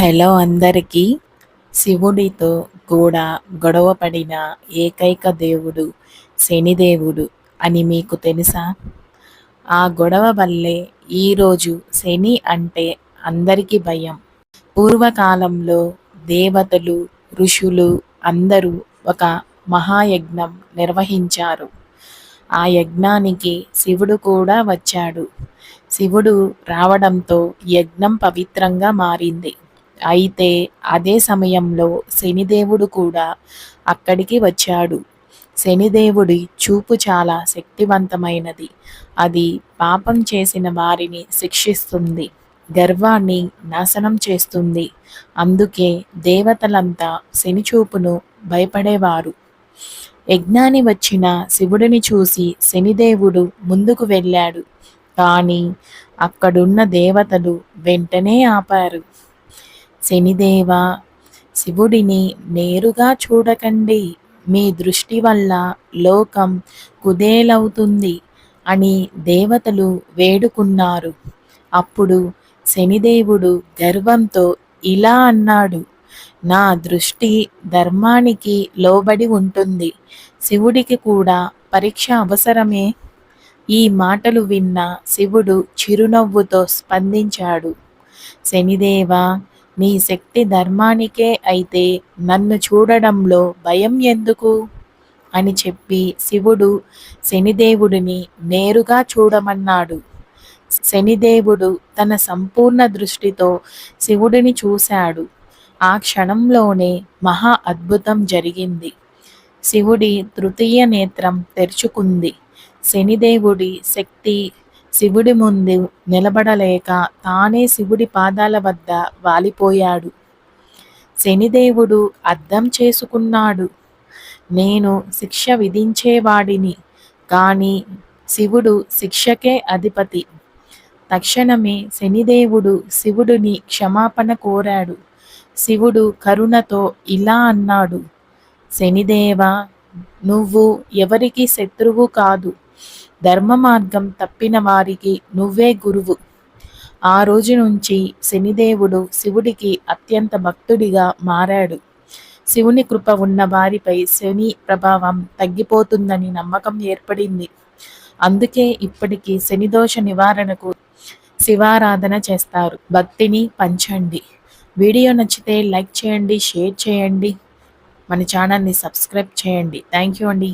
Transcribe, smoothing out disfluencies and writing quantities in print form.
Hello అందరికీ. శివుడితో కూడా గొడవ పడిన ఏకైక దేవుడు శనిదేవుడు అని మీకు తెలుసా? ఆ గొడవ వల్లే ఈరోజు శని అంటే అందరికీ భయం. పూర్వకాలంలో దేవతలు, ఋషులు అందరూ ఒక మహాయజ్ఞం నిర్వహించారు. ఆ యజ్ఞానికి శివుడు కూడా వచ్చాడు. శివుడు రావడంతో యజ్ఞం పవిత్రంగా మారింది. అయితే అదే సమయంలో శనిదేవుడు కూడా అక్కడికి వచ్చాడు. శనిదేవుడి చూపు చాలా శక్తివంతమైనది. అది పాపం చేసిన వారిని శిక్షిస్తుంది, గర్వాన్ని నాశనం చేస్తుంది. అందుకే దేవతలంతా శని చూపును భయపడేవారు. యజ్ఞాని వచ్చిన శివుడిని చూసి శనిదేవుడు ముందుకు వెళ్ళాడు. కానీ అక్కడున్న దేవతలు వెంటనే ఆపారు. శనిదేవా, శివుడిని నేరుగా చూడకండి, మీ దృష్టి వల్ల లోకం కుదేలవుతుంది అని దేవతలు వేడుకున్నారు. అప్పుడు శనిదేవుడు గర్వంతో ఇలా అన్నాడు, నా దృష్టి ధర్మానికి లోబడి ఉంటుంది. శివుడికి కూడా పరీక్ష అవసరమే. ఈ మాటలు విన్న శివుడు చిరునవ్వుతో స్పందించాడు. శనిదేవా, నీ శక్తి ధర్మానికే అయితే నన్ను చూడడంలో భయం ఎందుకు అని చెప్పి శివుడు శనిదేవుడిని నేరుగా చూడమన్నాడు. శనిదేవుడు తన సంపూర్ణ దృష్టితో శివుడిని చూశాడు. ఆ క్షణంలోనే మహా అద్భుతం జరిగింది. శివుడి తృతీయ నేత్రం తెరుచుకుంది. శనిదేవుడి శక్తి శివుడి ముందు నిలబడలేక తానే శివుడి పాదాల వద్ద వాలిపోయాడు. శనిదేవుడు అర్థం చేసుకున్నాడు, నేను శిక్ష విధించేవాడిని, కానీ శివుడు శిక్షకే అధిపతి. తక్షణమే శనిదేవుడు శివుడిని క్షమాపణ కోరాడు. శివుడు కరుణతో ఇలా అన్నాడు, శనిదేవా, నువ్వు ఎవరికి శత్రువు కాదు. ధర్మ మార్గం తప్పిన వారికి నువ్వే గురువు. ఆ రోజు నుంచి శనిదేవుడు శివుడికి అత్యంత భక్తుడిగా మారాడు. శివుని కృప ఉన్న వారిపై శని ప్రభావం తగ్గిపోతుందని నమ్మకం ఏర్పడింది. అందుకే ఇప్పటికీ శనిదోష నివారణకు శివారాధన చేస్తారు. భక్తిని పంచండి. వీడియో నచ్చితే లైక్ చేయండి, షేర్ చేయండి, మన ఛానల్ని సబ్స్క్రైబ్ చేయండి. థ్యాంక్ యూ అండి.